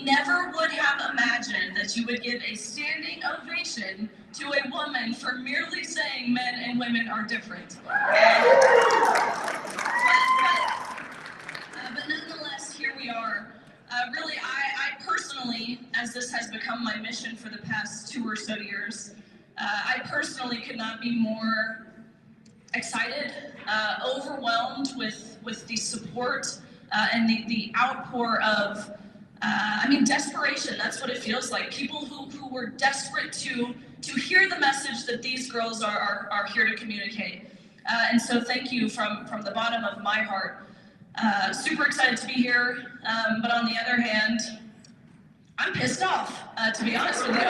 never would have imagined that you would give a standing ovation to a woman for merely saying men and women are different. But nonetheless, here we are. Really, I personally, as this has become my mission for the past 2 or so years, I personally could not be more excited, overwhelmed with the support and the outpour of, desperation. That's what it feels like. People who were desperate to hear the message that these girls are here to communicate. And so thank you from the bottom of my heart. Super excited to be here, but on the other hand, I'm pissed off, to be honest with you.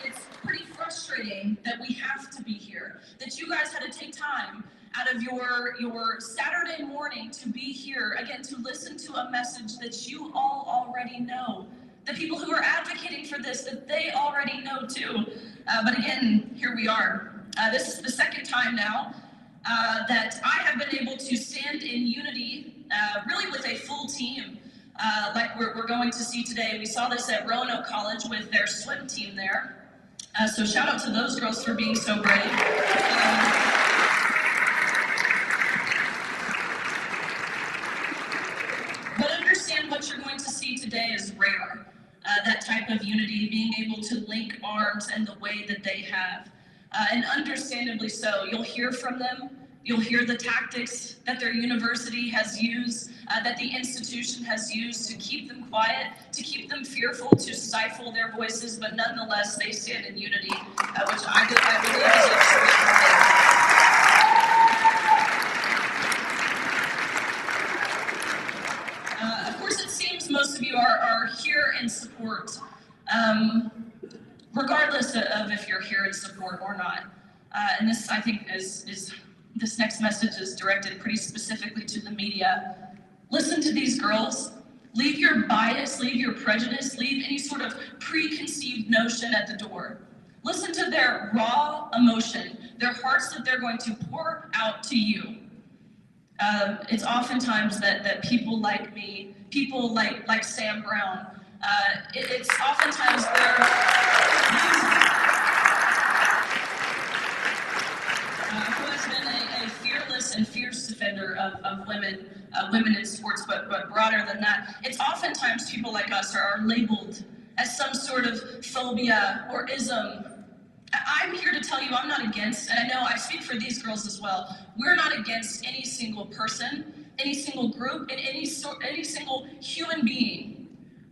It's pretty frustrating that we have to be here, that you guys had to take time out of your Saturday morning to be here, again, to listen to a message that you all already know. The people who are advocating for this, that they already know too. But again, here we are. This is the second time now that I have been able to stand in unity, really with a full team, like we're going to see today. We saw this at Reno College with their swim team there. So shout out to those girls for being so brave. But understand what you're going to see today is rare. That type of unity, being able to link arms in the way that they have. And understandably so. You'll hear from them. You'll hear the tactics that their university has used, that the institution has used to keep them quiet, to keep them fearful, to stifle their voices, but nonetheless, they stand in unity, which I believe is a true. Of course, it seems most of you are here in support. Regardless of if you're here in support or not. And this, I think, this next message is directed pretty specifically to the media. Listen to these girls. Leave your bias, leave your prejudice, leave any sort of preconceived notion at the door. Listen to their raw emotion, their hearts that they're going to pour out to you. It's oftentimes that people like me, people like Sam Brown, it's oftentimes who has been a fearless and fierce defender of women in sports, but broader than that, it's oftentimes people like us are labeled as some sort of phobia or ism. I'm here to tell you I'm not against, and I know I speak for these girls as well, we're not against any single person, any single group, and any single human being.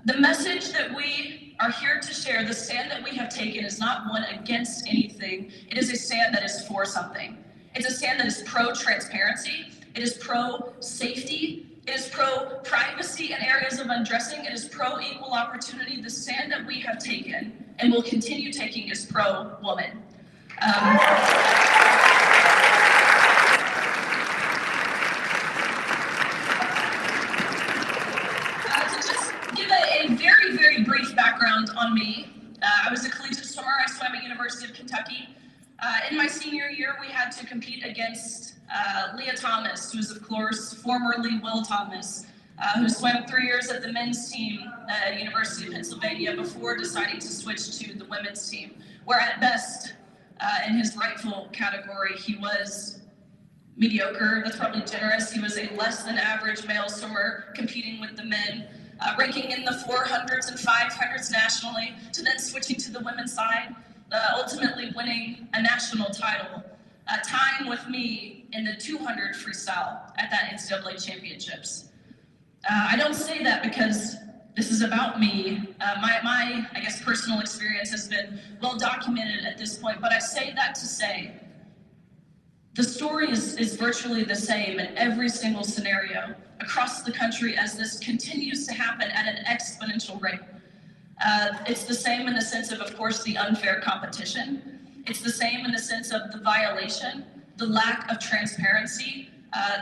The message that we are here to share, the stand that we have taken, is not one against anything. It is a stand that is for something. It's a stand that is pro-transparency. It is pro-safety. It is pro-privacy in areas of undressing. It is pro-equal opportunity. The stand that we have taken and will continue taking is pro-woman. Very, very brief background on me. I was a collegiate swimmer. I swam at University of Kentucky. In my senior year, we had to compete against Leah Thomas, who's of course formerly Will Thomas, who swam 3 years at the men's team at University of Pennsylvania before deciding to switch to the women's team, where at best, in his rightful category, he was mediocre. That's probably generous. He was a less than average male swimmer competing with the men. Ranking in the 400s and 500s nationally, to then switching to the women's side, ultimately winning a national title, tying with me in the 200 freestyle at that NCAA championships. I don't say that because this is about me. My I guess, personal experience has been well documented at this point, but I say that to say the story is virtually the same in every single scenario across the country as this continues to happen at an exponential rate. It's the same in the sense of course, the unfair competition. It's the same in the sense of the violation, the lack of transparency,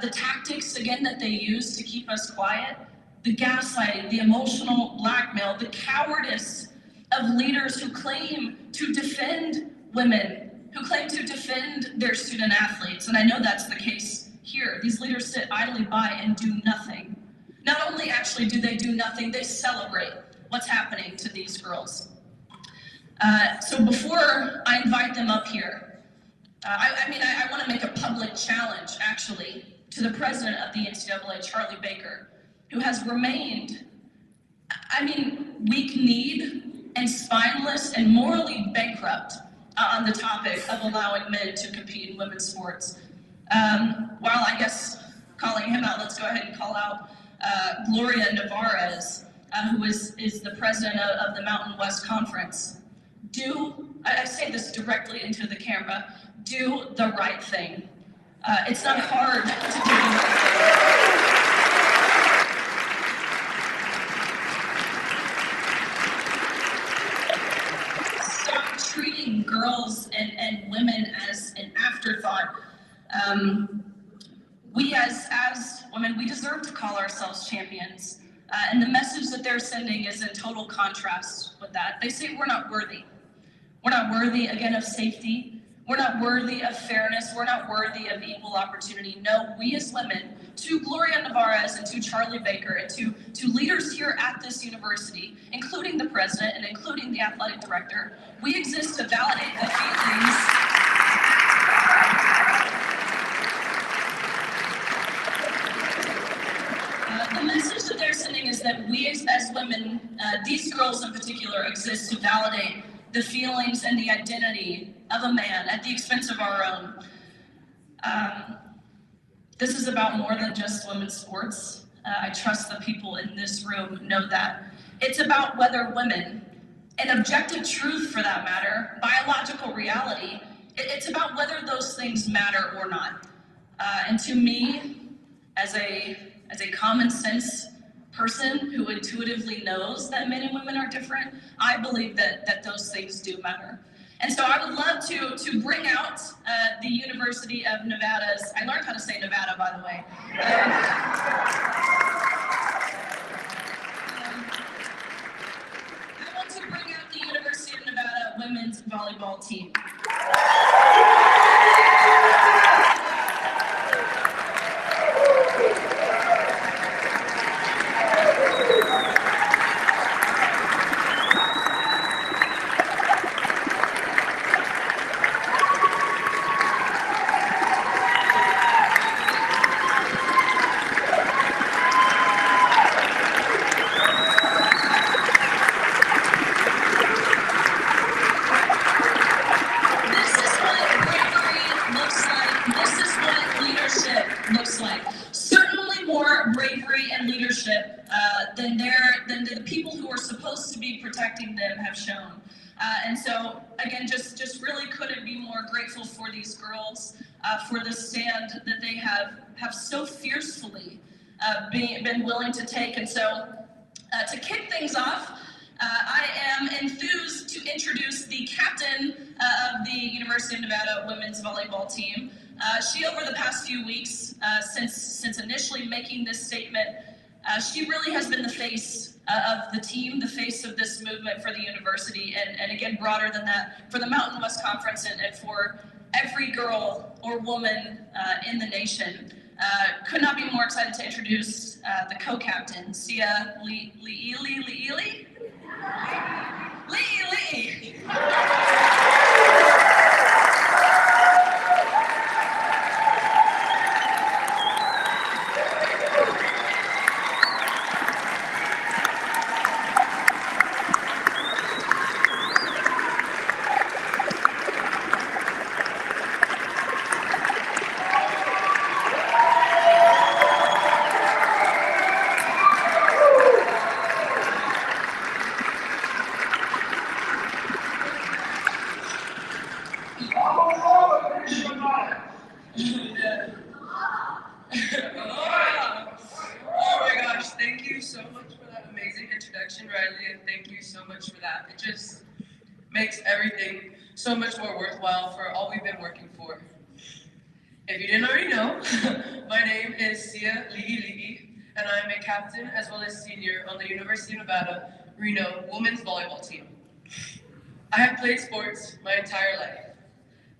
the tactics, again, that they use to keep us quiet, the gaslighting, the emotional blackmail, the cowardice of leaders who claim to defend women, who claim to defend their student athletes. And I know that's the case here. These leaders sit idly by and do nothing. Not only actually do they do nothing, they celebrate what's happening to these girls. So before I invite them up here, I want to make a public challenge, actually, to the president of the NCAA, Charlie Baker, who has remained, weak-kneed and spineless and morally bankrupt on the topic of allowing men to compete in women's sports. While I guess calling him out, let's go ahead and call out Gloria Nevarez, who is the president of the Mountain West Conference. I say this directly into the camera, do the right thing. It's not hard to do the right thing. Stop treating girls and women as an afterthought. We as women, we deserve to call ourselves champions. And the message that they're sending is in total contrast with that. They say we're not worthy. We're not worthy, again, of safety. We're not worthy of fairness. We're not worthy of equal opportunity. No, we as women, to Gloria Nevarez and to Charlie Baker and to leaders here at this university, including the president and including the athletic director, we exist to validate the feelings the message that they're sending is that we as women, these girls in particular, exist to validate the feelings and the identity of a man at the expense of our own. This is about more than just women's sports. I trust the people in this room know that. It's about whether women, an objective truth for that matter, biological reality, it's about whether those things matter or not. And to me, as a common sense person who intuitively knows that men and women are different, I believe that those things do matter. And so I would love to bring out the University of Nevada's, I learned how to say Nevada, by the way. I want to bring out the University of Nevada women's volleyball team. Than the people who are supposed to be protecting them have shown. And so, again, just really couldn't be more grateful for these girls, for the stand that they have so fiercely been willing to take. And so, to kick things off, I am enthused to introduce the captain of the University of Nevada women's volleyball team. She, over the past few weeks, since initially making this statement, she really has been the face of the team, the face of this movement for the university, and again, broader than that, for the Mountain West Conference and for every girl or woman in the nation. Could not be more excited to introduce the co-captain, Sia Lee. Riley, and thank you so much for that. It just makes everything so much more worthwhile for all we've been working for. If you didn't already know, my name is Sia Lee, and I'm a captain as well as senior on the University of Nevada Reno women's volleyball team. I have played sports my entire life.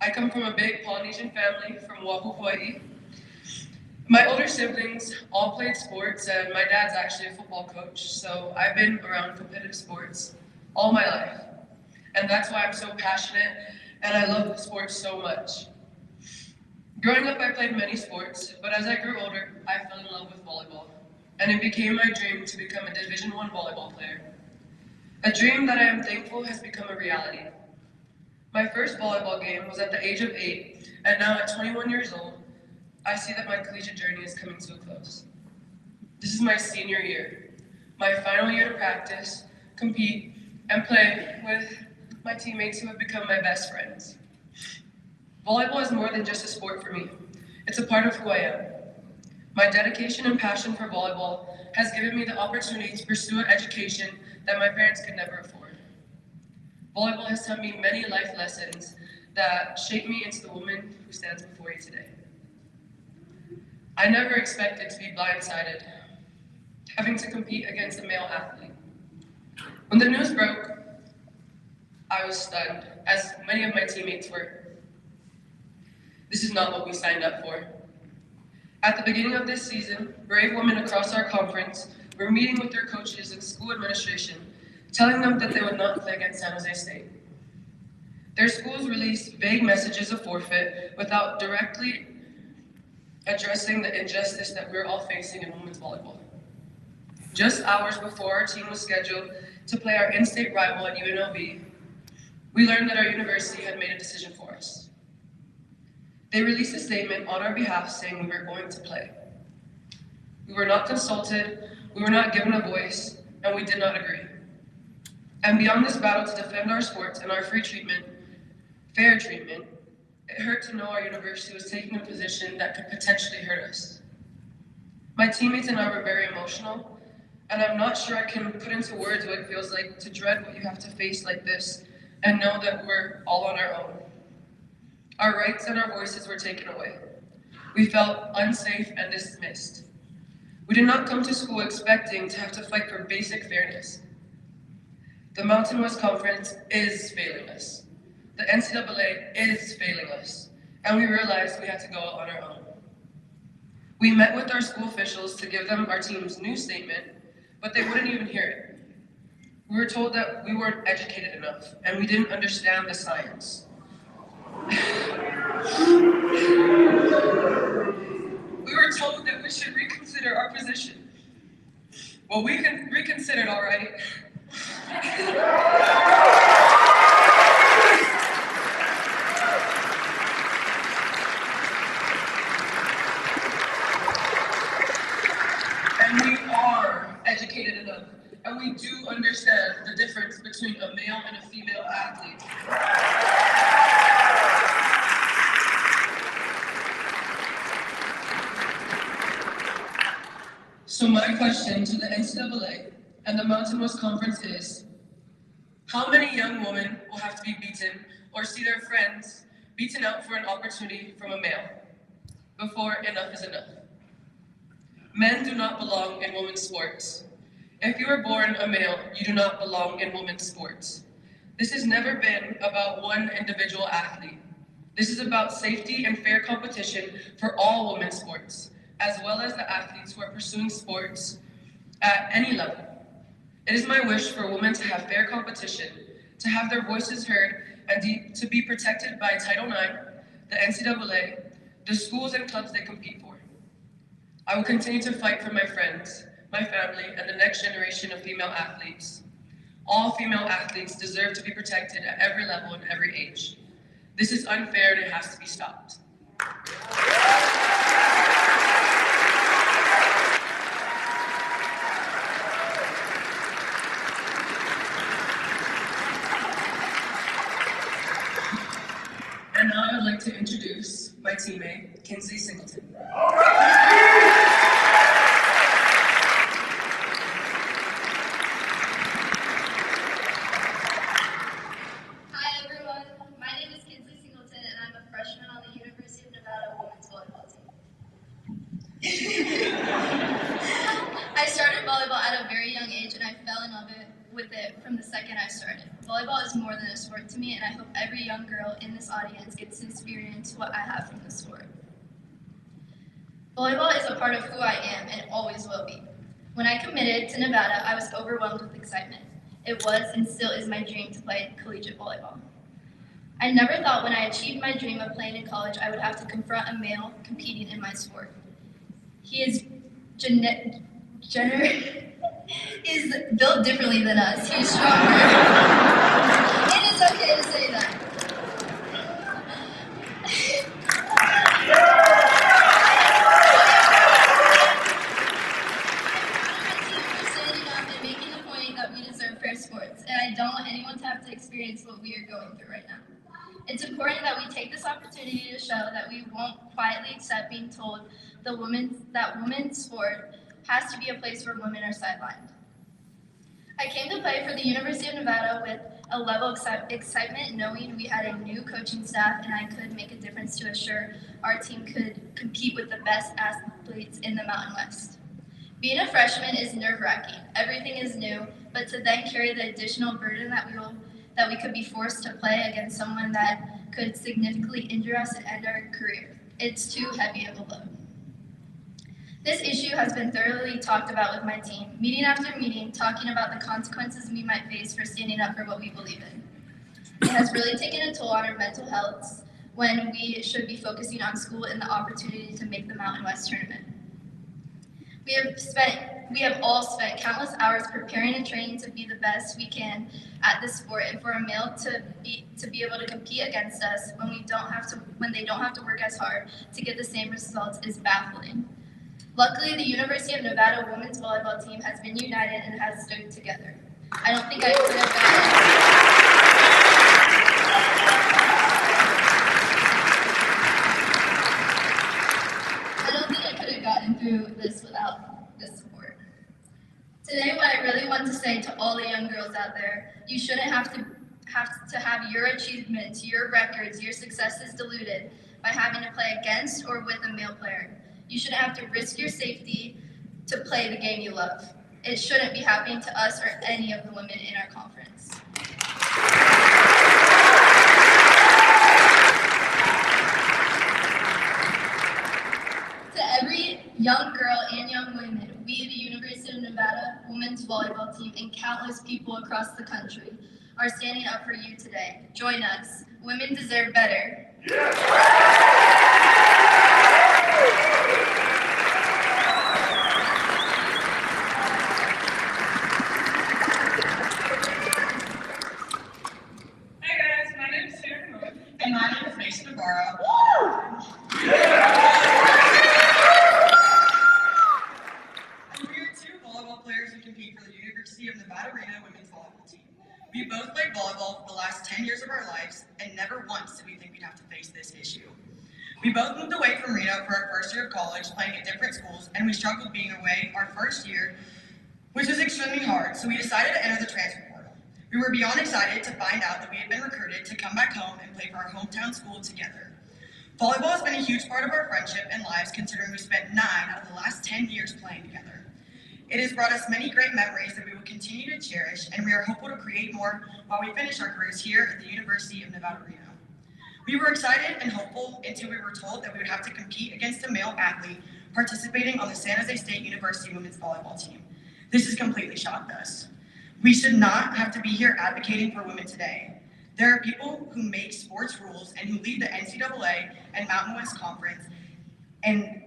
I come from a big Polynesian family from Oahu, Hawaii. My older siblings all played sports, and my dad's actually a football coach, so I've been around competitive sports all my life. And that's why I'm so passionate, and I love sports so much. Growing up, I played many sports, but as I grew older, I fell in love with volleyball, and it became my dream to become a Division I volleyball player. A dream that I am thankful has become a reality. My first volleyball game was at the age of 8, and now at 21 years old, I see that my collegiate journey is coming to a close. This is my senior year, my final year to practice, compete, and play with my teammates who have become my best friends. Volleyball is more than just a sport for me. It's a part of who I am. My dedication and passion for volleyball has given me the opportunity to pursue an education that my parents could never afford. Volleyball has taught me many life lessons that shaped me into the woman who stands before you today. I never expected to be blindsided, having to compete against a male athlete. When the news broke, I was stunned, as many of my teammates were. This is not what we signed up for. At the beginning of this season, brave women across our conference were meeting with their coaches and school administration, telling them that they would not play against San Jose State. Their schools released vague messages of forfeit without directly addressing the injustice that we're all facing in women's volleyball. Just hours before our team was scheduled to play our in-state rival at UNLV, we learned that our university had made a decision for us. They released a statement on our behalf saying we were going to play. We were not consulted, we were not given a voice, and we did not agree. And beyond this battle to defend our sports and our free treatment, fair treatment, it hurt to know our university was taking a position that could potentially hurt us. My teammates and I were very emotional, and I'm not sure I can put into words what it feels like to dread what you have to face like this and know that we're all on our own. Our rights and our voices were taken away. We felt unsafe and dismissed. We did not come to school expecting to have to fight for basic fairness. The Mountain West Conference is failing us. The NCAA is failing us, and we realized we had to go out on our own. We met with our school officials to give them our team's new statement, but they wouldn't even hear it. We were told that we weren't educated enough, and we didn't understand the science. We were told that we should reconsider our position. Well, we can reconsider it, all right. And we are educated enough, and we do understand the difference between a male and a female athlete. So my question to the NCAA and the Mountain West Conference is, how many young women will have to be beaten or see their friends beaten out for an opportunity from a male before enough is enough? Men do not belong in women's sports. If you were born a male, you do not belong in women's sports. This has never been about one individual athlete. This is about safety and fair competition for all women's sports, as well as the athletes who are pursuing sports at any level. It is my wish for women to have fair competition, to have their voices heard, and to be protected by Title IX, the NCAA, the schools and clubs they compete for. I will continue to fight for my friends, my family, and the next generation of female athletes. All female athletes deserve to be protected at every level and every age. This is unfair and it has to be stopped. And now I would like to introduce my teammate, Kinsley Singleton. Hi everyone, my name is Kinsley Singleton and I'm a freshman on the University of Nevada women's volleyball team. I started volleyball at a very young age and I fell in love with it from the second I started. Volleyball is more than a sport to me and I hope every young girl in this audience gets to experience what I have from the sport. Volleyball is a part of who I am and always will be. When I committed to Nevada, I was overwhelmed with excitement. It was and still is my dream to play collegiate volleyball. I never thought when I achieved my dream of playing in college, I would have to confront a male competing in my sport. He is is built differently than us. He's stronger. It is okay to say that. Standing up and making the point that we deserve fair sports, and I don't want anyone to have to experience what we are going through right now. It's important that we take this opportunity to show that we won't quietly accept being told that women's sport has to be a place where women are sidelined. I came to play for the University of Nevada with a level of excitement, knowing we had a new coaching staff and I could make a difference to assure our team could compete with the best athletes in the Mountain West. Being a freshman is nerve-wracking. Everything is new, but to then carry the additional burden that we could be forced to play against someone that could significantly injure us and end our career, it's too heavy of a load. This issue has been thoroughly talked about with my team, meeting after meeting, talking about the consequences we might face for standing up for what we believe in. It has really taken a toll on our mental health when we should be focusing on school and the opportunity to make the Mountain West tournament. We have all spent countless hours preparing and training to be the best we can at this sport, and for a male to be able to compete against us when they don't have to work as hard to get the same results is baffling. Luckily, the University of Nevada women's volleyball team has been united and has stood together. I don't think I could have gotten through this without this support. Today, what I really want to say to all the young girls out there, you shouldn't have to have your achievements, your records, your successes diluted by having to play against or with a male player. You shouldn't have to risk your safety to play the game you love. It shouldn't be happening to us or any of the women in our conference. To every young girl and young woman, we, the University of Nevada women's volleyball team, and countless people across the country are standing up for you today. Join us. Women deserve better. We both played volleyball for the last 10 years of our lives, and never once did we think we'd have to face this issue. We both moved away from Reno for our first year of college, playing at different schools, and we struggled being away our first year, which was extremely hard, so we decided to enter the transfer portal. We were beyond excited to find out that we had been recruited to come back home and play for our hometown school together. Volleyball has been a huge part of our friendship and lives, considering we spent 9 out of the last 10 years playing together. It has brought us many great memories that we will continue to cherish, and we are hopeful to create more while we finish our careers here at the University of Nevada, Reno. We were excited and hopeful until we were told that we would have to compete against a male athlete participating on the San Jose State University women's volleyball team. This has completely shocked us. We should not have to be here advocating for women today. There are people who make sports rules and who lead the NCAA and Mountain West Conference, and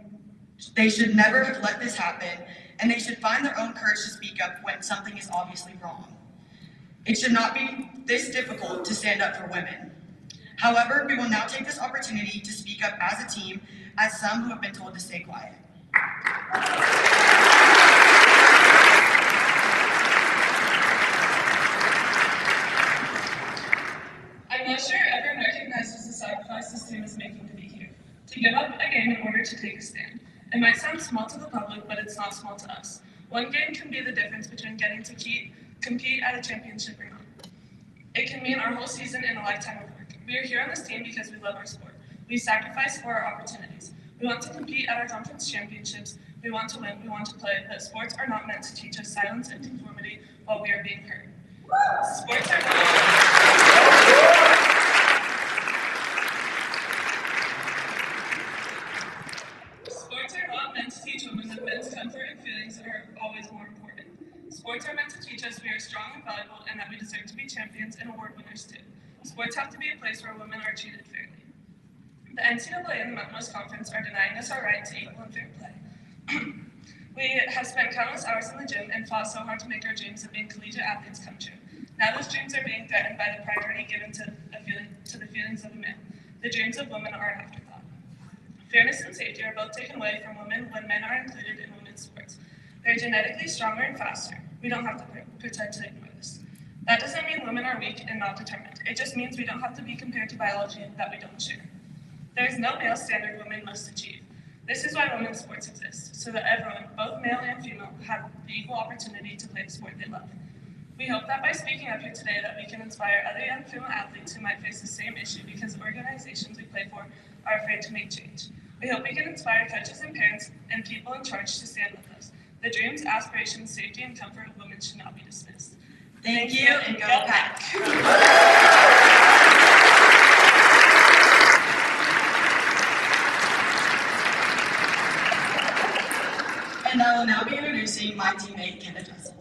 they should never have let this happen, and they should find their own courage to speak up when something is obviously wrong. It should not be this difficult to stand up for women. However, we will now take this opportunity to speak up as a team, as some who have been told to stay quiet. I'm not sure everyone recognizes the sacrifice this team is making to be here, to give up a game in order to take a stand. It might sound small to the public, but it's not small to us. One game can be the difference between getting to compete at a championship or not. It can mean our whole season and a lifetime of work. We are here on this team because we love our sport. We sacrifice for our opportunities. We want to compete at our conference championships. We want to win. We want to play. But sports are not meant to teach us silence and conformity while we are being hurt. Sports are not be champions and award winners too. Sports have to be a place where women are treated fairly. The NCAA and the Mountain West Conference are denying us our right to equal and fair play. We have spent countless hours in the gym and fought so hard to make our dreams of being collegiate athletes come true. Now those dreams are being threatened by the priority given to the feelings of a man. The dreams of women are an afterthought. Fairness and safety are both taken away from women when men are included in women's sports. They're genetically stronger and faster. We don't have to pretend to ignore this. That doesn't mean women are weak and not determined. It just means we don't have to be compared to biology that we don't share. There is no male standard women must achieve. This is why women's sports exist, so that everyone, both male and female, have the equal opportunity to play the sport they love. We hope that by speaking up here today that we can inspire other young female athletes who might face the same issue because organizations we play for are afraid to make change. We hope we can inspire coaches and parents and people in charge to stand with us. The dreams, aspirations, safety, and comfort of women should not be dismissed. Thank you, and go Pack. And I will now be introducing my teammate, Kendra Tussle.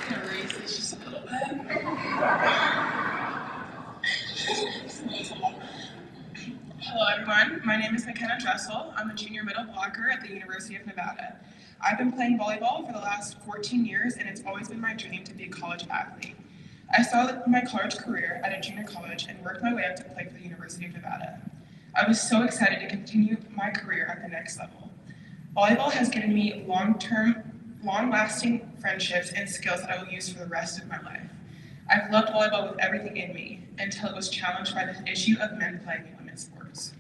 I'm gonna raise this just a little bit. Hello everyone, my name is McKenna Dressel. I'm a junior middle blocker at the University of Nevada. I've been playing volleyball for the last 14 years and it's always been my dream to be a college athlete. I started my college career at a junior college and worked my way up to play for the University of Nevada. I was so excited to continue my career at the next level. Volleyball has given me long-lasting friendships and skills that I will use for the rest of my life. I've loved volleyball with everything in me until it was challenged by the issue of men playing in women's sports.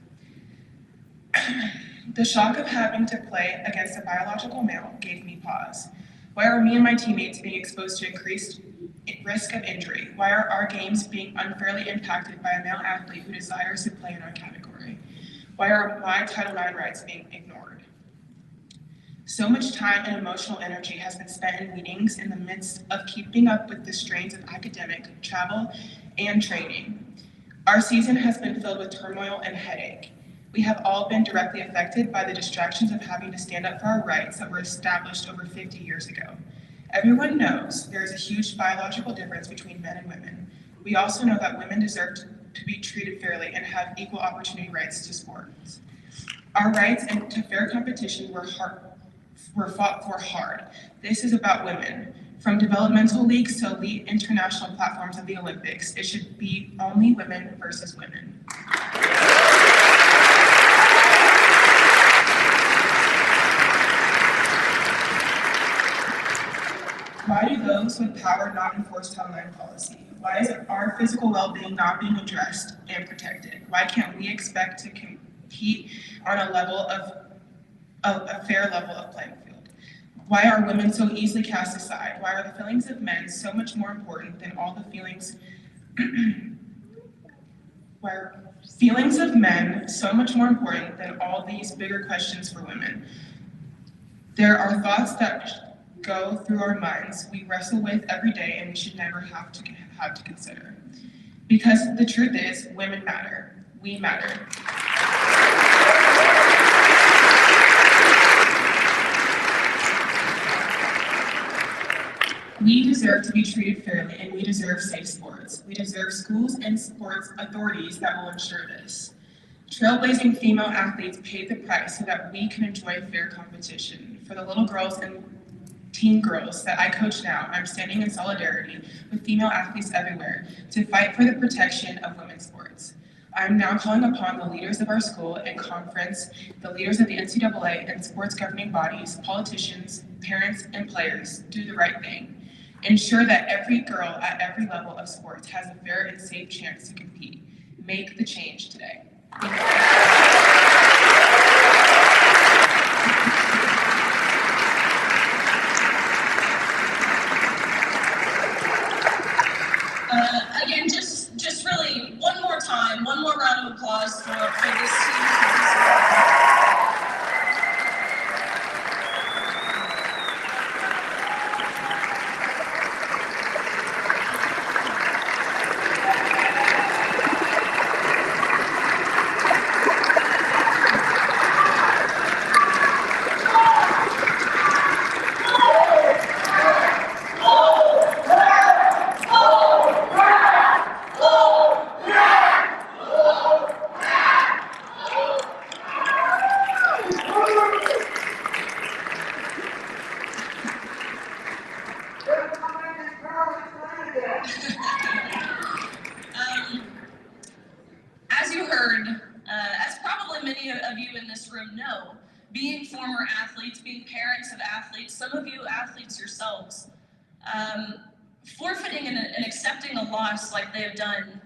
The shock of having to play against a biological male gave me pause. Why are me and my teammates being exposed to increased risk of injury? Why are our games being unfairly impacted by a male athlete who desires to play in our category? Why are my Title IX rights being ignored? So much time and emotional energy has been spent in meetings in the midst of keeping up with the strains of academic, travel, and training. Our season has been filled with turmoil and headache. We have all been directly affected by the distractions of having to stand up for our rights that were established over 50 years ago. Everyone knows there is a huge biological difference between men and women. We also know that women deserve to be treated fairly and have equal opportunity rights to sports. Our rights and to fair competition were fought for hard. This is about women. From developmental leagues to elite international platforms of the Olympics, it should be only women versus women. Why do those with power not enforce Title IX policy? Why is our physical well-being not being addressed and protected? Why can't we expect to compete on a level of a fair level of playing field? Why are women so easily cast aside? Why are the feelings of men so much more important than all the feelings? Why are feelings of men so much more important than all these bigger questions for women? There are thoughts that go through our minds, we wrestle with every day, and we should never have to consider. Because the truth is, women matter. We matter. We deserve to be treated fairly, and we deserve safe sports. We deserve schools and sports authorities that will ensure this. Trailblazing female athletes paid the price so that we can enjoy fair competition. For the little girls and teen girls that I coach now, I'm standing in solidarity with female athletes everywhere to fight for the protection of women's sports. I'm now calling upon the leaders of our school and conference, the leaders of the NCAA and sports governing bodies, politicians, parents, and players, do the right thing. Ensure that every girl at every level of sports has a fair and safe chance to compete. Make the change today. Again, just really one more time, one more round of applause for this team. As you heard, as probably many of you in this room know, being former athletes, being parents of athletes, some of you athletes yourselves, forfeiting and accepting a loss like they have done,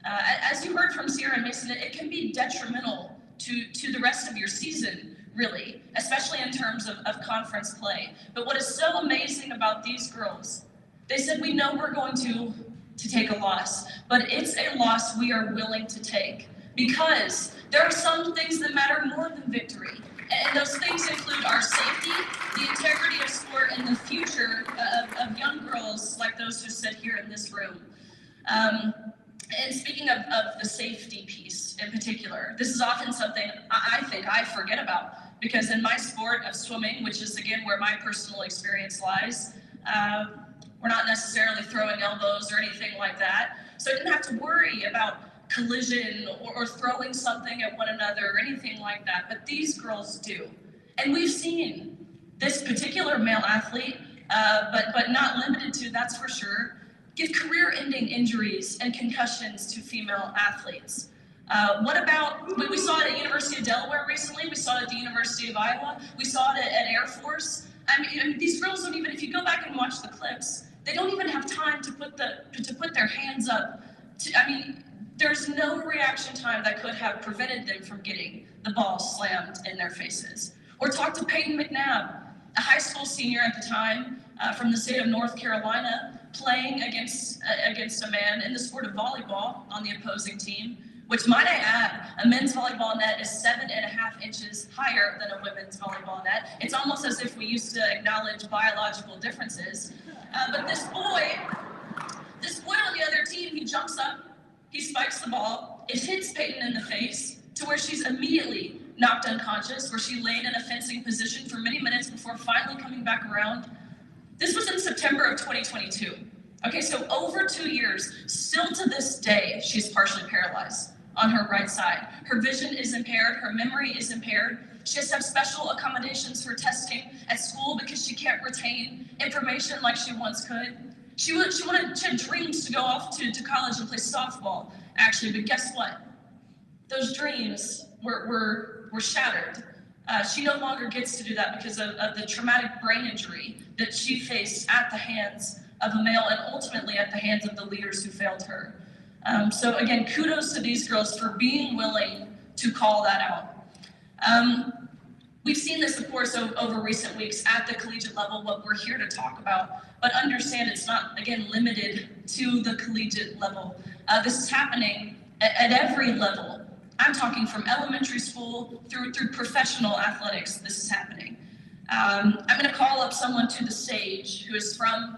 as you heard from Sierra and Mason, it can be detrimental to the rest of your season, really, especially in terms of conference play. But what is so amazing about these girls, they said, we know we're going to take a loss, but it's a loss we are willing to take because there are some things that matter more than victory. And those things include our safety, the integrity of sport, and the future of young girls like those who sit here in this room. And speaking of the safety piece in particular, this is often something I think I forget about because in my sport of swimming, which is again where my personal experience lies, we're not necessarily throwing elbows or anything like that. So I didn't have to worry about collision or throwing something at one another or anything like that, but these girls do. And we've seen this particular male athlete, but not limited to, that's for sure, give career-ending injuries and concussions to female athletes. What about, we saw it at University of Delaware recently, we saw it at the University of Iowa, we saw it at Air Force. I mean, these girls don't even, if you go back and watch the clips, they don't even have time to put their hands up. There's no reaction time that could have prevented them from getting the ball slammed in their faces. Or talk to Peyton McNabb, a high school senior at the time from the state of North Carolina, playing against a man in the sport of volleyball on the opposing team, which might I add, a men's volleyball net is 7.5 inches higher than a women's volleyball net. It's almost as if we used to acknowledge biological differences. But this boy on the other team, he jumps up, he spikes the ball, it hits Peyton in the face to where she's immediately knocked unconscious, where she laid in a fencing position for many minutes before finally coming back around. This was in September of 2022. Okay, so over 2 years, still to this day, she's partially paralyzed on her right side. Her vision is impaired, her memory is impaired. She has to have special accommodations for testing at school because she can't retain information like she once could. She had dreams to go off to college and play softball, actually, but guess what? Those dreams were shattered. She no longer gets to do that because of the traumatic brain injury that she faced at the hands of a male and ultimately at the hands of the leaders who failed her. So again, kudos to these girls for being willing to call that out. We've seen this, of course, over recent weeks at the collegiate level, what we're here to talk about, but understand it's not, again, limited to the collegiate level. This is happening at every level. I'm talking from elementary school through professional athletics, this is happening. I'm gonna call up someone to the stage who is from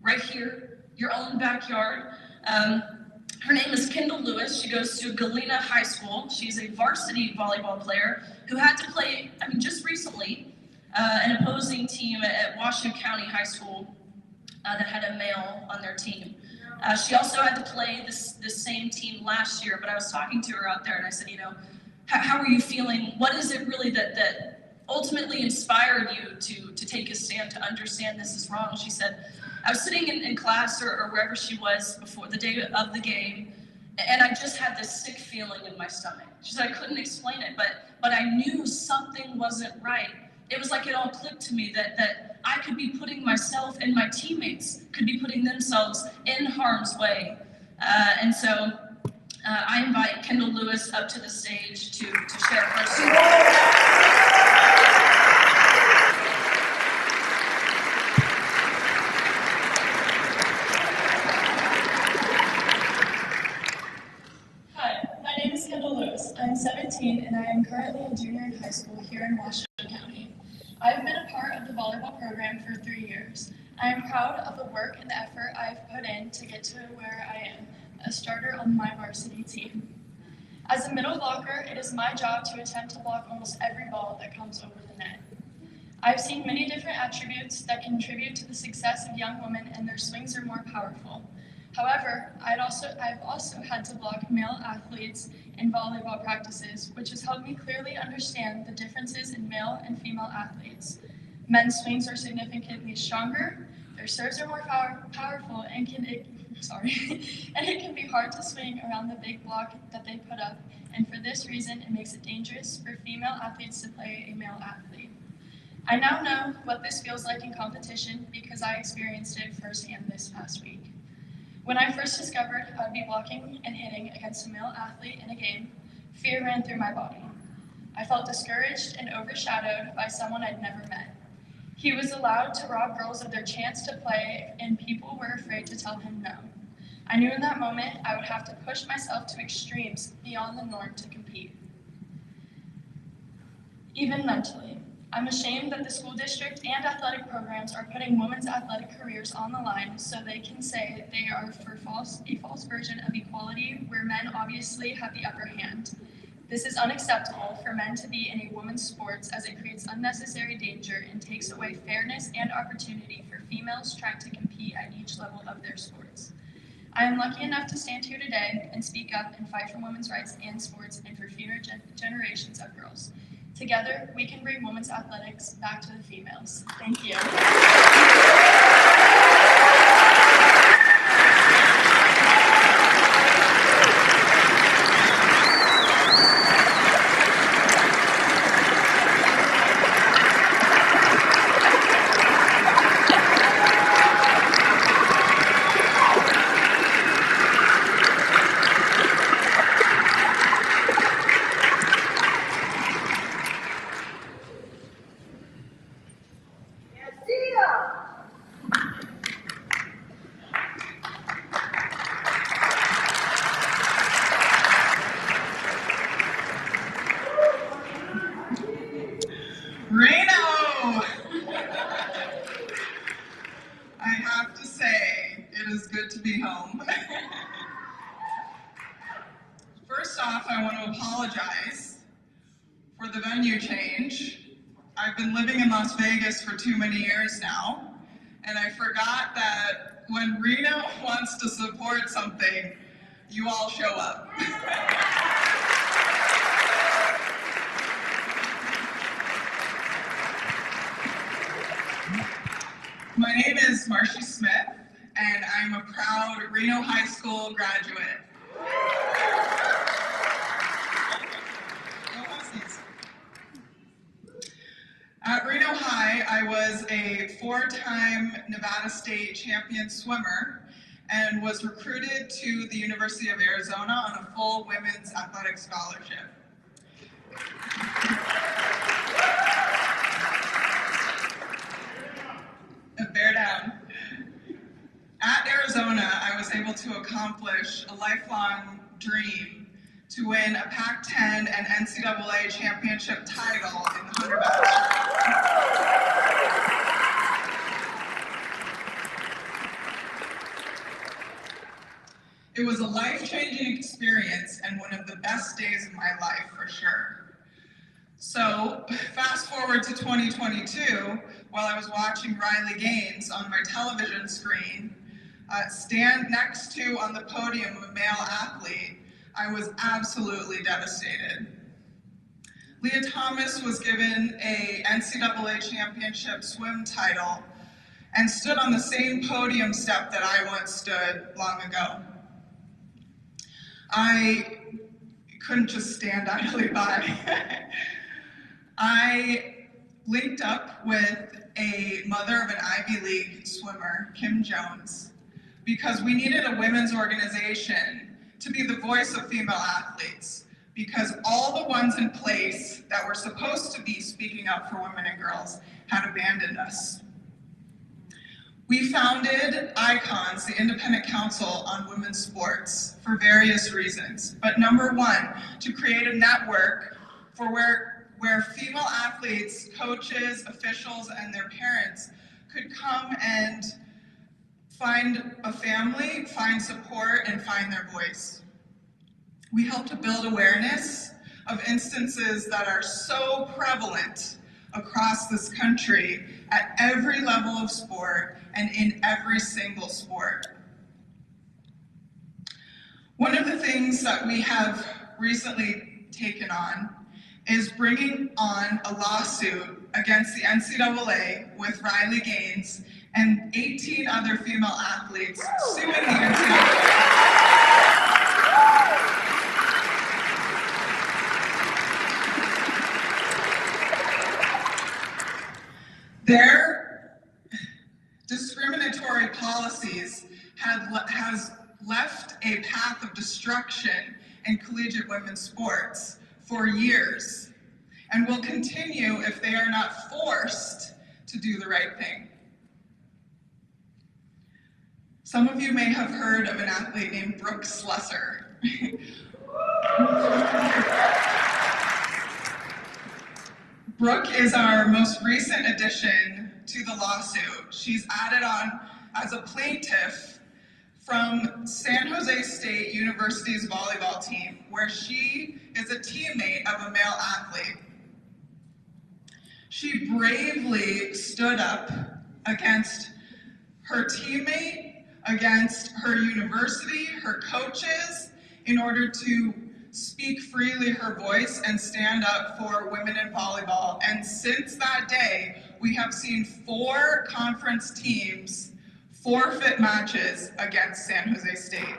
right here, your own backyard. Her name is Kendall Lewis. She goes to Galena High School. She's a varsity volleyball player who had to play, just recently, an opposing team at Washington County High School that had a male on their team. She also had to play this same team last year, but I was talking to her out there and I said, how are you feeling? What is it really that ultimately inspired you to take a stand, to understand this is wrong? She said, I was sitting in class or wherever she was before the day of the game, and I just had this sick feeling in my stomach. She said, I couldn't explain it, but I knew something wasn't right. It was like it all clicked to me that I could be putting myself and my teammates could be putting themselves in harm's way. And so I invite Kendall Lewis up to the stage to share her story. I'm 17 and I am currently a junior in high school here in Washington County. I've been a part of the volleyball program for 3 years. I am proud of the work and the effort I've put in to get to where I am, a starter on my varsity team. As a middle blocker, it is my job to attempt to block almost every ball that comes over the net. I've seen many different attributes that contribute to the success of young women, and their swings are more powerful. However, I've also had to block male athletes in volleyball practices, which has helped me clearly understand the differences in male and female athletes. Men's swings are significantly stronger, Their serves are more powerful and and it can be hard to swing around the big block that they put up, and for this reason, it makes it dangerous for female athletes to play a male athlete. I now know what this feels like in competition because I experienced it firsthand this past week. When I first discovered I would be blocking and hitting against a male athlete in a game, fear ran through my body. I felt discouraged and overshadowed by someone I'd never met. He was allowed to rob girls of their chance to play, and people were afraid to tell him no. I knew in that moment I would have to push myself to extremes beyond the norm to compete. Even mentally, I'm ashamed that the school district and athletic programs are putting women's athletic careers on the line so they can say they are for a false version of equality where men obviously have the upper hand. This is unacceptable for men to be in a women's sports as it creates unnecessary danger and takes away fairness and opportunity for females trying to compete at each level of their sports. I am lucky enough to stand here today and speak up and fight for women's rights in sports and for future generations of girls. Together, we can bring women's athletics back to the females. Thank you. Reno! I have to say, it is good to be home. First off, I want to apologize for the venue change. I've been living in Las Vegas for too many years now, and I forgot that when Reno wants to support something, you all show up. My name is Marcia Smith, and I'm a proud Reno High School graduate. At Reno High, I was a 4-time Nevada State champion swimmer and was recruited to the University of Arizona on a full women's athletic scholarship. Bear down. At Arizona, I was able to accomplish a lifelong dream to win a Pac-10 and NCAA championship title in the 100 backstroke. It was a life-changing experience and one of the best days of my life for sure. So fast forward to 2022, while I was watching Riley Gaines on my television screen stand next to on the podium a male athlete, I was absolutely devastated. Leah Thomas was given a NCAA championship swim title and stood on the same podium step that I once stood long ago. I couldn't just stand idly by. I linked up with a mother of an Ivy League swimmer, Kim Jones, because we needed a women's organization to be the voice of female athletes, because all the ones in place that were supposed to be speaking up for women and girls had abandoned us. We founded ICONS, the Independent Council on Women's Sports, for various reasons. But number one, to create a network for where female athletes, coaches, officials, and their parents could come and find a family, find support, and find their voice. We help to build awareness of instances that are so prevalent across this country at every level of sport and in every single sport. One of the things that we have recently taken on is bringing on a lawsuit against the NCAA with Riley Gaines and 18 other female athletes suing the NCAA. Their discriminatory policies has left a path of destruction in collegiate women's sports for years and will continue if they are not forced to do the right thing. Some of you may have heard of an athlete named Brooke Slessor. Brooke is our most recent addition to the lawsuit. She's added on as a plaintiff from San Jose State University's volleyball team, where she is a teammate of a male athlete. She bravely stood up against her teammate, against her university, her coaches, in order to speak freely her voice and stand up for women in volleyball. And since that day, we have seen 4 conference teams forfeit matches against San Jose State.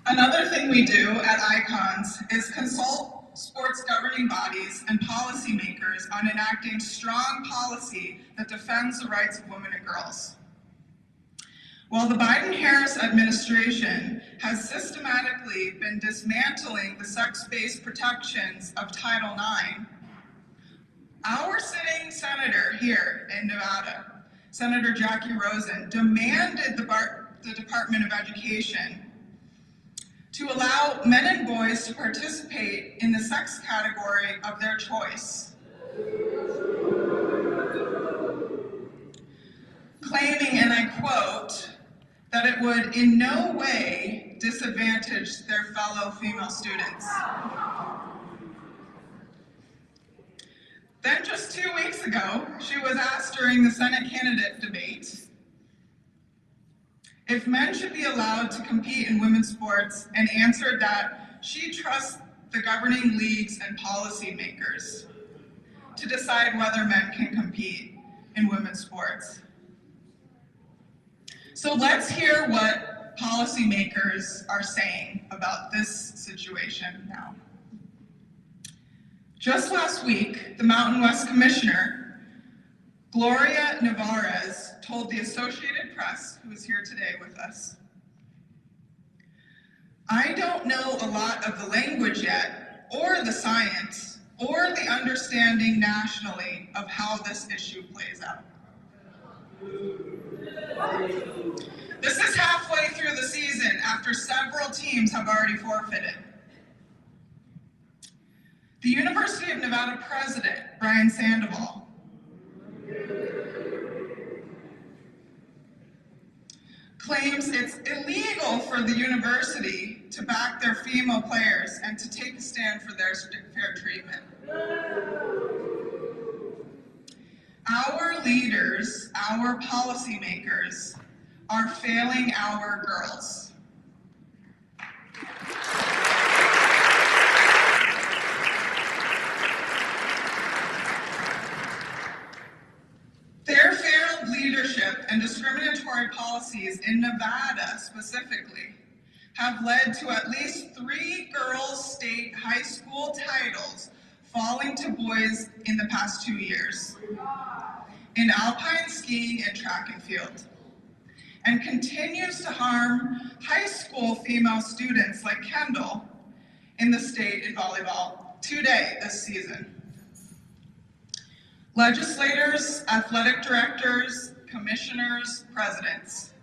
Another thing we do at Icons is consult sports governing bodies and policymakers on enacting strong policy that defends the rights of women and girls. While the Biden-Harris administration has systematically been dismantling the sex-based protections of Title IX, our sitting senator here in Nevada, Senator Jackie Rosen, demanded the Department of Education to allow men and boys to participate in the sex category of their choice, claiming, and I quote, that it would in no way disadvantage their fellow female students. Then just 2 weeks ago, she was asked during the Senate candidate debate if men should be allowed to compete in women's sports, and answered that she trusts the governing leagues and policymakers to decide whether men can compete in women's sports. So let's hear what policymakers are saying about this situation now. Just last week, the Mountain West Commissioner, Gloria Navarez, told the Associated Press, who is here today with us, "I don't know a lot of the language yet, or the science, or the understanding nationally of how this issue plays out." This is halfway through the season after several teams have already forfeited. The University of Nevada president, Brian Sandoval, claims it's illegal for the university to back their female players and to take a stand for their fair treatment. Our leaders, our policymakers, are failing our girls. Their failed leadership and discriminatory policies in Nevada specifically have led to at least 3 girls' state high school titles falling to boys in the past 2 years in alpine skiing and track and field, and continues to harm high school female students like Kendall in the state in volleyball today this season. Legislators, athletic directors, commissioners, presidents,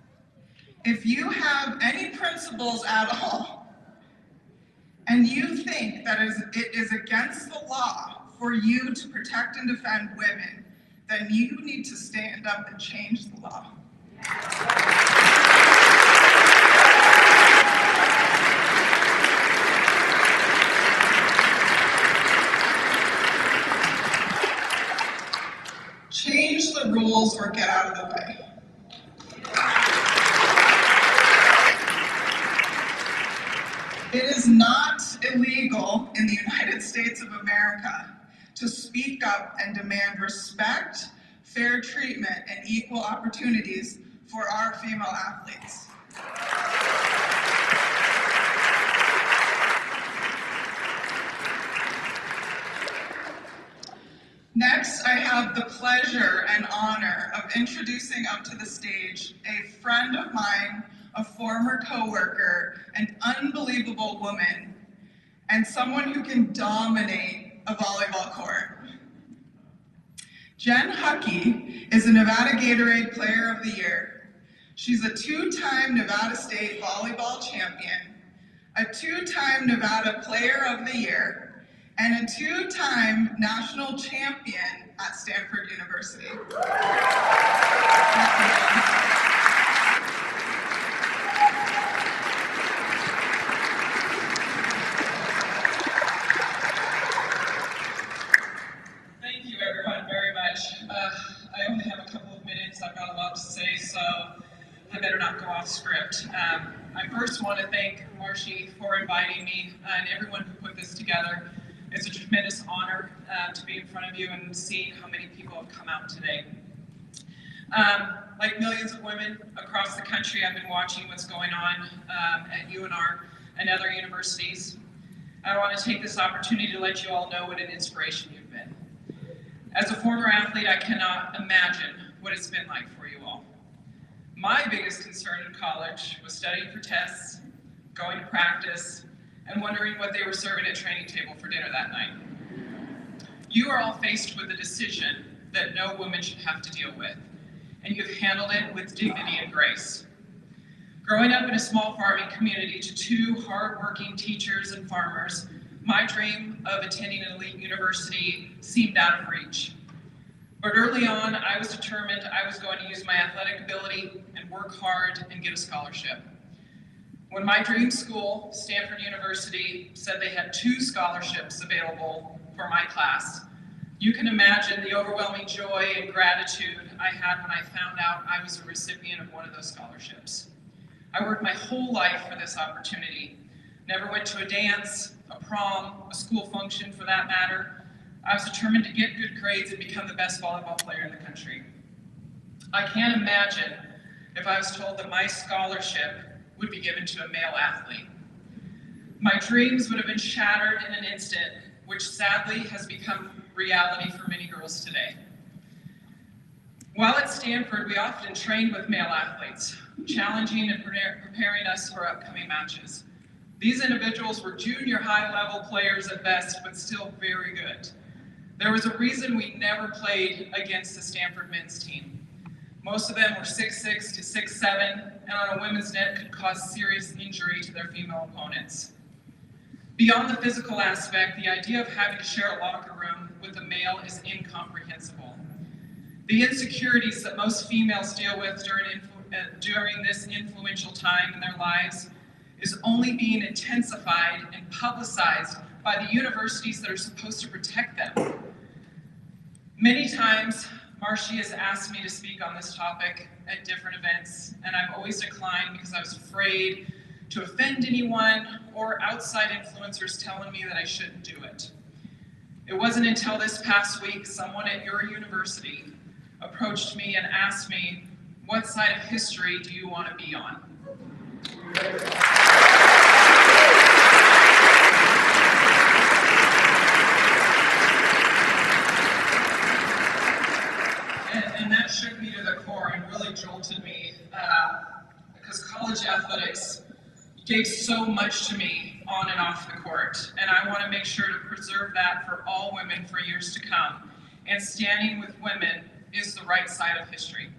if you have any principles at all, and you think that it is against the law for you to protect and defend women, then you need to stand up and change the law. Change the rules or get out of the way. It illegal in the United States of America to speak up and demand respect, fair treatment, and equal opportunities for our female athletes. Next, I have the pleasure and honor of introducing up to the stage a friend of mine, a former coworker, an unbelievable woman, and someone who can dominate a volleyball court. Jen Huckey is a Nevada Gatorade Player of the Year. She's a two-time Nevada State Volleyball Champion, a two-time Nevada Player of the Year, and a two-time national champion at Stanford University. Thank you everyone very much. I only have a couple of minutes. I've got a lot to say, so I better not go off script. I first want to thank Marcy for inviting me and everyone who put this together. It's a tremendous honor to be in front of you and seeing how many people have come out today. Like millions of women across the country, I've been watching what's going on at UNR and other universities. I want to take this opportunity to let you all know what an inspiration you've been. As a former athlete, I cannot imagine what it's been like for you all. My biggest concern in college was studying for tests, going to practice, and wondering what they were serving at training table for dinner that night. You are all faced with a decision that no woman should have to deal with, and you've handled it with dignity and grace. Growing up in a small farming community to two hardworking teachers and farmers, my dream of attending an elite university seemed out of reach. But early on, I was determined I was going to use my athletic ability and work hard and get a scholarship. When my dream school, Stanford University, said they had 2 scholarships available for my class, you can imagine the overwhelming joy and gratitude I had when I found out I was a recipient of one of those scholarships. I worked my whole life for this opportunity. Never went to a dance, a prom, a school function for that matter. I was determined to get good grades and become the best volleyball player in the country. I can't imagine if I was told that my scholarship would be given to a male athlete. My dreams would have been shattered in an instant, which sadly has become reality for many girls today. While at Stanford, we often trained with male athletes, challenging and preparing us for upcoming matches. These individuals were junior high level players at best, but still very good. There was a reason we never played against the Stanford men's team. Most of them were 6'6" to 6'7", and on a women's net could cause serious injury to their female opponents. Beyond the physical aspect, the idea of having to share a locker room with a male is incomprehensible. The insecurities that most females deal with during this influential time in their lives is only being intensified and publicized by the universities that are supposed to protect them. Many times, Marcy has asked me to speak on this topic at different events, and I've always declined because I was afraid to offend anyone or outside influencers telling me that I shouldn't do it. It wasn't until this past week someone at your university approached me and asked me, what side of history do you want to be on? And that shook me to the core and really jolted me because college athletics gave so much to me on and off the court, and I want to make sure to preserve that for all women for years to come. And standing with women is the right side of history.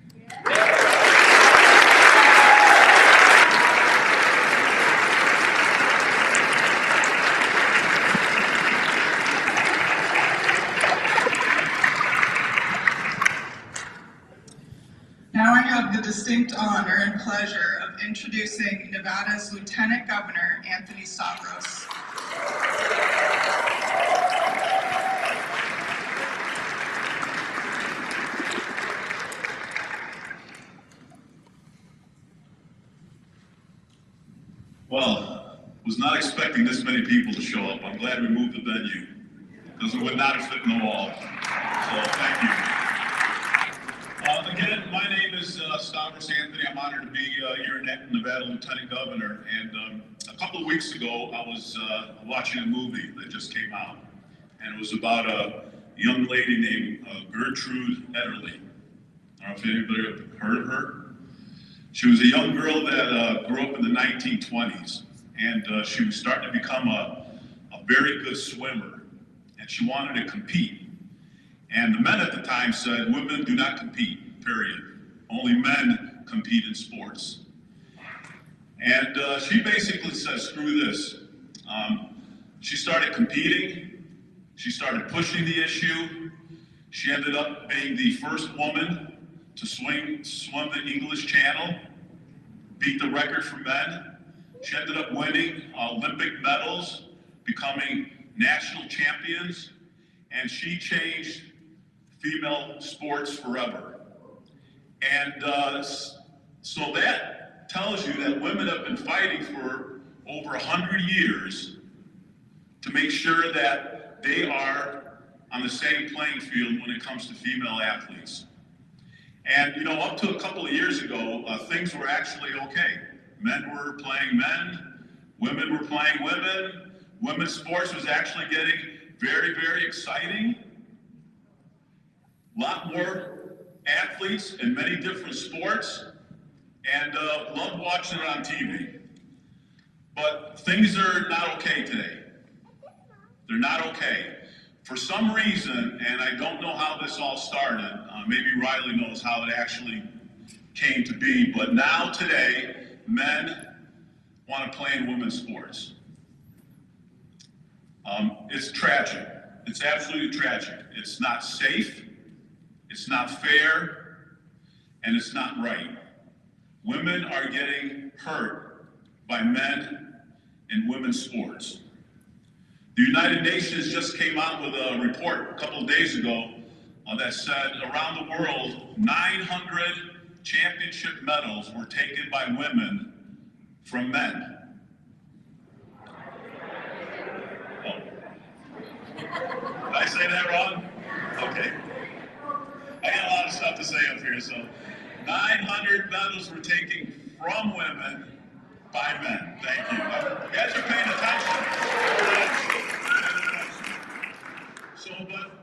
Now I have the distinct honor and pleasure of introducing Nevada's Lieutenant Governor, Anthony Stavros. Well, was not expecting this many people to show up. I'm glad we moved the venue because it would not have fit in the wall. So thank you. Again, my name is Stavros Anthony. I'm honored to be your Nevada Lieutenant Governor. And a couple of weeks ago, I was watching a movie that just came out. And it was about a young lady named Gertrude Ederle. I don't know if anybody heard of her. She was a young girl that grew up in the 1920s. And she was starting to become a very good swimmer. And she wanted to compete. And the men at the time said, women do not compete, period. Only men compete in sports. And she basically said, screw this. She started competing. She started pushing the issue. She ended up being the first woman to swim the English Channel, beat the record for men. She ended up winning Olympic medals, becoming national champions, and she changed female sports forever. And so that tells you that women have been fighting for over 100 years to make sure that they are on the same playing field when it comes to female athletes. And you know, up to a couple of years ago, things were actually okay. Men were playing men, women were playing women. Women's sports was actually getting very, very exciting. A lot more athletes in many different sports, and loved watching it on TV. But things are not okay today. They're not okay. For some reason, and I don't know how this all started, maybe Riley knows how it actually came to be, but now today, men want to play in women's sports. It's tragic. It's absolutely tragic. It's not safe. It's not fair, and it's not right. Women are getting hurt by men in women's sports. The United Nations just came out with a report a couple of days ago that said around the world, 900 championship medals were taken by women from men. Oh. Did I say that wrong? Okay. I got a lot of stuff to say up here. So 900 medals were taken from women by men. Thank you. You guys are paying attention. So,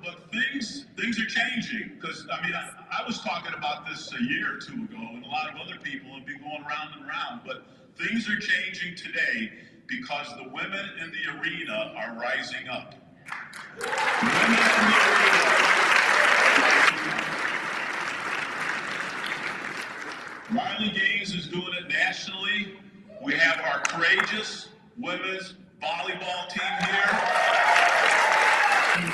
but things are changing, because I mean, I was talking about this a year or two ago, and a lot of other people have been going round and round, but things are changing today because the women in the arena are rising up. Women in the arena are rising up. Riley Gaines is doing it nationally. We have our courageous women's volleyball team here. And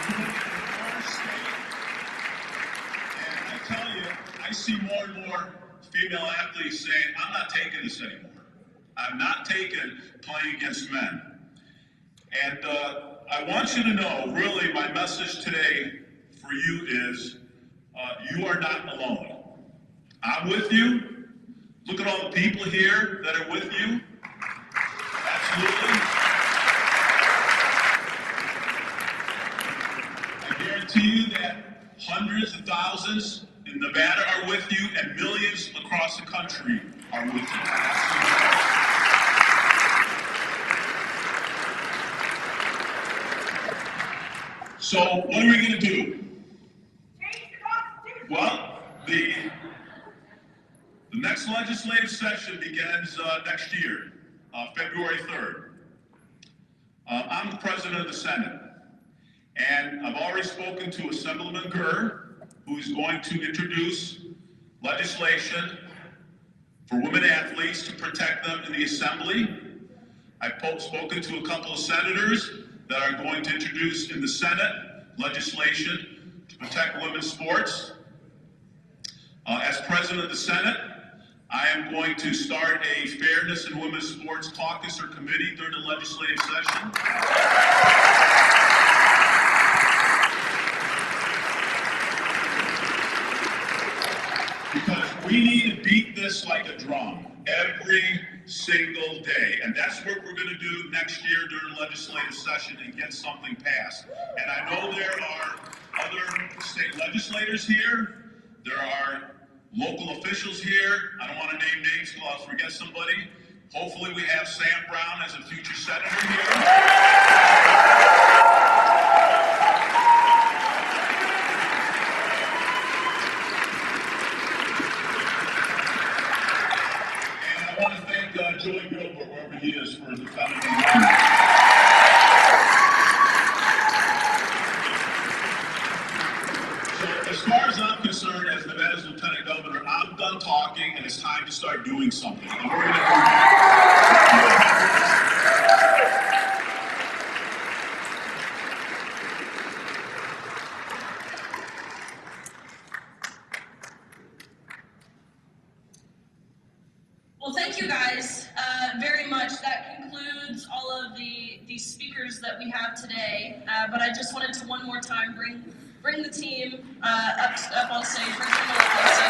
I tell you, I see more and more female athletes saying, I'm not taking this anymore. I'm not taking playing against men. And I want you to know, really, my message today for you is, you are not alone. I'm with you. Look at all the people here that are with you. Absolutely. I guarantee you that hundreds of thousands in Nevada are with you, and millions across the country are with you. So what are we going to do? Well, the next legislative session begins next year, February 3rd. I'm the president of the Senate, and I've already spoken to Assemblyman Gurr, who is going to introduce legislation for women athletes to protect them in the Assembly. I've spoken to a couple of senators that are going to introduce in the Senate legislation to protect women's sports. As president of the Senate, I am going to start a Fairness in Women's Sports Caucus or committee during the legislative session. Because we need to beat this like a drum every single day. And that's what we're going to do next year during the legislative session and get something passed. And I know there are other state legislators here. There are local officials here. I don't want to name names because I'll forget somebody. Hopefully we have Sam Brown as a future senator here. Joey Gilbert, wherever he is, for defending the So, as far as I'm concerned, as Nevada's Lieutenant Governor, I'm done talking, and it's time to start doing something. And we're going to do that. Well, thank you guys very much. That concludes all of the speakers that we have today. But I just wanted to one more time bring the team up on stage. Bring them up on stage.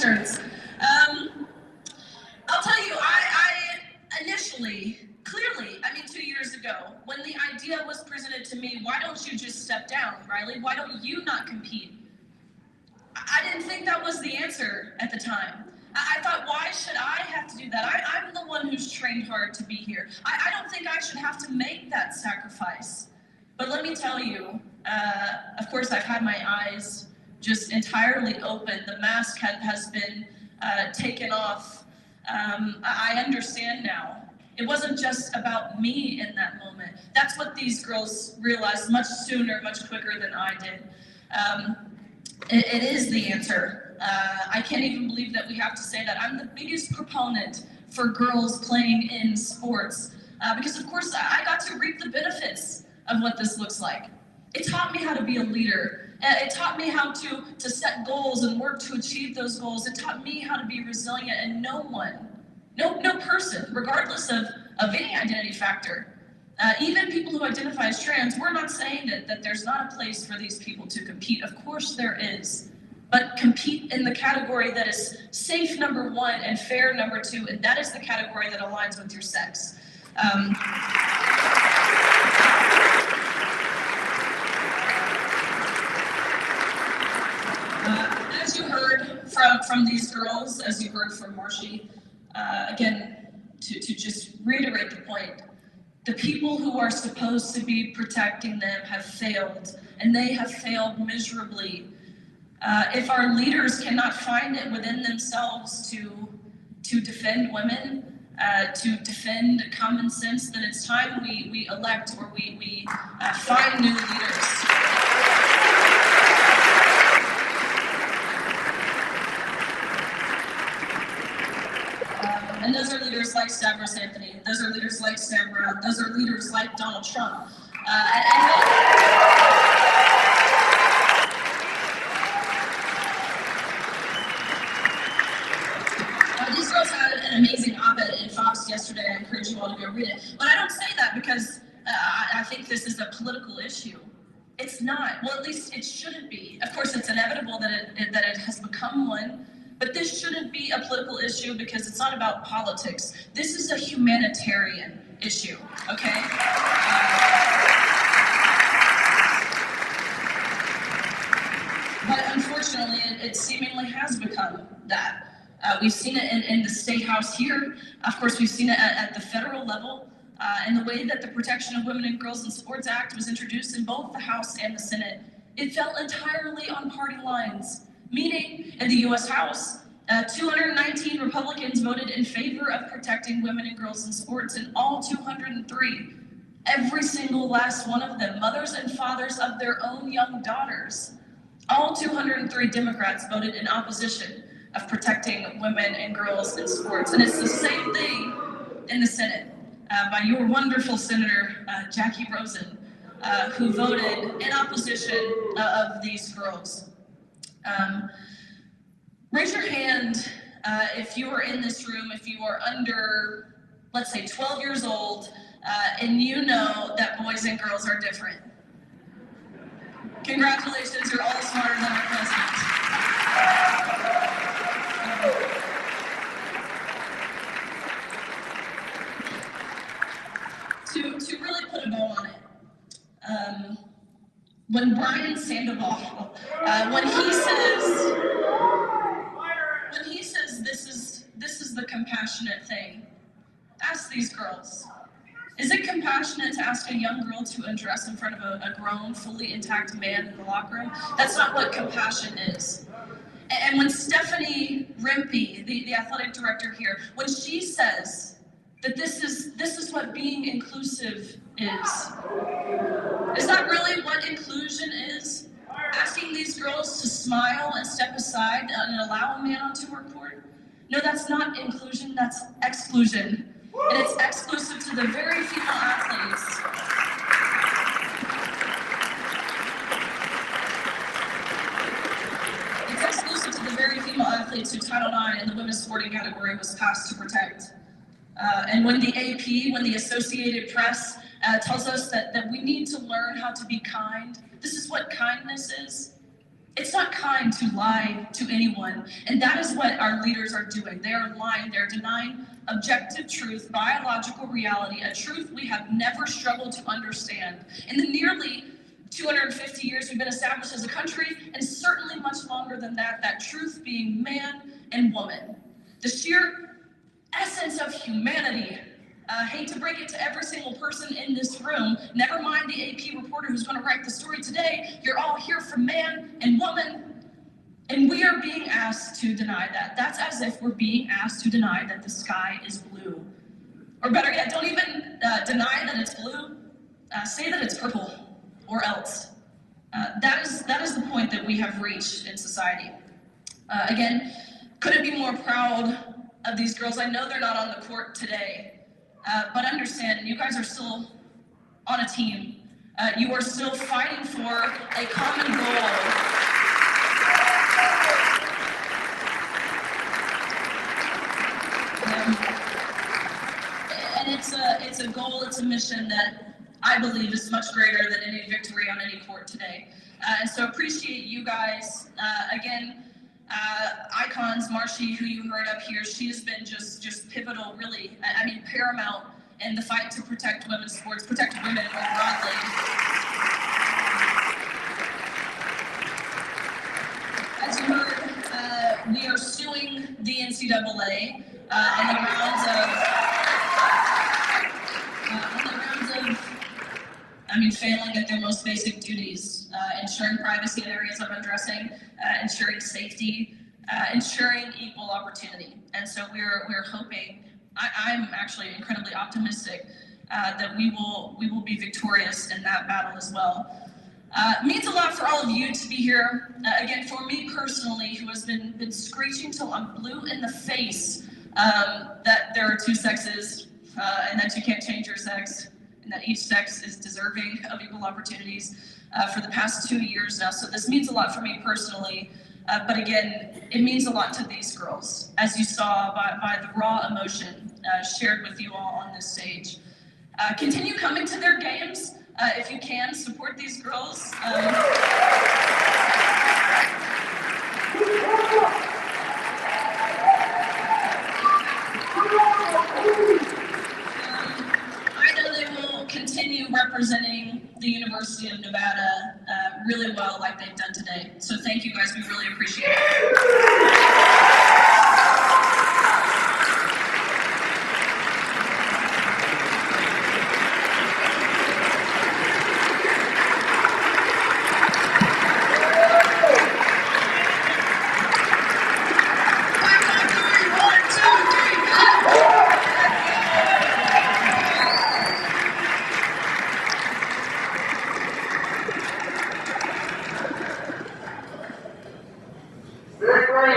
Shirts. I'll tell you, I initially, clearly, 2 years ago, when the idea was presented to me, why don't you just step down, Riley? Why don't you not compete? I didn't think that was the answer at the time. I thought, why should I have to do that? I'm the one who's trained hard to be here. I don't think I should have to make that sacrifice. But let me tell you, of course, I've had my eyes just entirely open. The mask has been taken off. I understand now. It wasn't just about me in that moment. That's what these girls realized much sooner, much quicker than I did. It is the answer. I can't even believe that we have to say that. I'm the biggest proponent for girls playing in sports because, of course, I got to reap the benefits of what this looks like. It taught me how to be a leader. It taught me how to set goals and work to achieve those goals. It taught me how to be resilient, and no person, regardless of any identity factor, even people who identify as trans, we're not saying that there's not a place for these people to compete. Of course there is, but compete in the category that is safe, number one, and fair, number two, and that is the category that aligns with your sex. As you heard from these girls, as you heard from Marshy, again, to just reiterate the point, the people who are supposed to be protecting them have failed, and they have failed miserably. If our leaders cannot find it within themselves to defend women, to defend common sense, then it's time we elect or we find new leaders. And those are leaders like Stavros Anthony. Those are leaders like Sam Brown. Those are leaders like Donald Trump. These girls had an amazing op-ed in Fox yesterday. I encourage you all to go read it. But I don't say that because I think this is a political issue. It's not. Well, at least it shouldn't be. Of course, it's inevitable that it has become one. But this shouldn't be a political issue because it's not about politics. This is a humanitarian issue, okay? But unfortunately, it seemingly has become that. We've seen it in the State House here. Of course, we've seen it at the federal level. And the way that the Protection of Women and Girls in Sports Act was introduced in both the House and the Senate, it fell entirely on party lines. Meaning, in the U.S. House, 219 Republicans voted in favor of protecting women and girls in sports, and all 203, every single last one of them, mothers and fathers of their own young daughters, all 203 Democrats voted in opposition of protecting women and girls in sports. And it's the same thing in the Senate by your wonderful Senator Jackie Rosen, who voted in opposition of these girls. Raise your hand if you are in this room, if you are under, let's say, 12 years old, and you know that boys and girls are different. Congratulations, you're all smarter than our president. To really put a bow on it, when Brian Sandoval, when he says this is the compassionate thing, ask these girls. Is it compassionate to ask a young girl to undress in front of a grown, fully intact man in the locker room? That's not what compassion is. And when Stephanie Rimpey, the athletic director here, when she says that this is what being inclusive is that really what inclusion is? Asking these girls to smile and step aside and allow a man onto her court? No, that's not inclusion, that's exclusion. And it's exclusive to the very female athletes. It's exclusive to the very female athletes who Title IX in the women's sporting category was passed to protect. And when the AP, when the Associated Press tells us that we need to learn how to be kind, this is what kindness is. It's not kind to lie to anyone, and that is what our leaders are doing. They are lying, they're denying objective truth, biological reality, a truth we have never struggled to understand. In the nearly 250 years we've been established as a country, and certainly much longer than that, that truth being man and woman. The sheer essence of humanity. Hate to break it to every single person in this room, never mind the AP reporter who's going to write the story today, you're all here for man and woman, and we are being asked to deny that. That's as if we're being asked to deny that the sky is blue. Or better yet, don't even deny that it's blue, say that it's purple, or else. That is the point that we have reached in society. Again, couldn't be more proud of these girls. I know they're not on the court today, but understand, you guys are still on a team. You are still fighting for a common goal. And it's a goal, it's a mission that I believe is much greater than any victory on any court today. And so appreciate you guys. Again, icons, Marcy, who you heard up here, she has been just pivotal, really, I mean, paramount in the fight to protect women's sports, protect women more broadly. As you heard, we are suing the NCAA in the rounds of failing at their most basic duties, ensuring privacy in areas of undressing, ensuring safety, ensuring equal opportunity. And so we're hoping, I'm actually incredibly optimistic that we will be victorious in that battle as well. It means a lot for all of you to be here. Again, for me personally, who has been screeching till I'm blue in the face that there are two sexes and that you can't change your sex, and that each sex is deserving of equal opportunities for the past 2 years now. So this means a lot for me personally, but again, it means a lot to these girls, as you saw by the raw emotion shared with you all on this stage. Continue coming to their games if you can, support these girls. Continue representing the University of Nevada really well like they've done today. So thank you guys, we really appreciate it. Very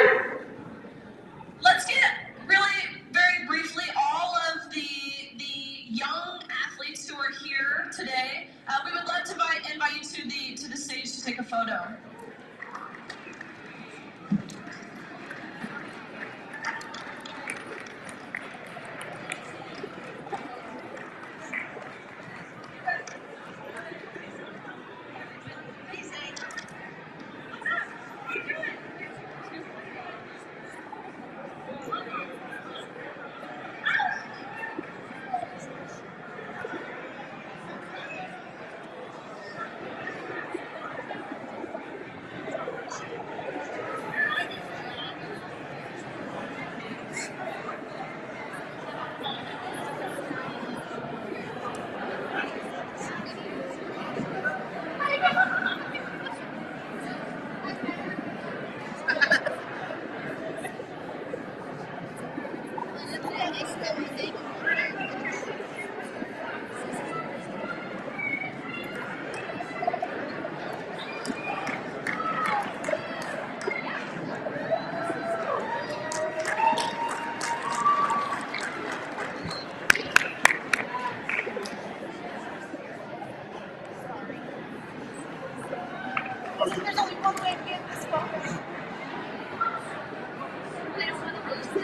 There's only one way to get this far. They don't want to lose the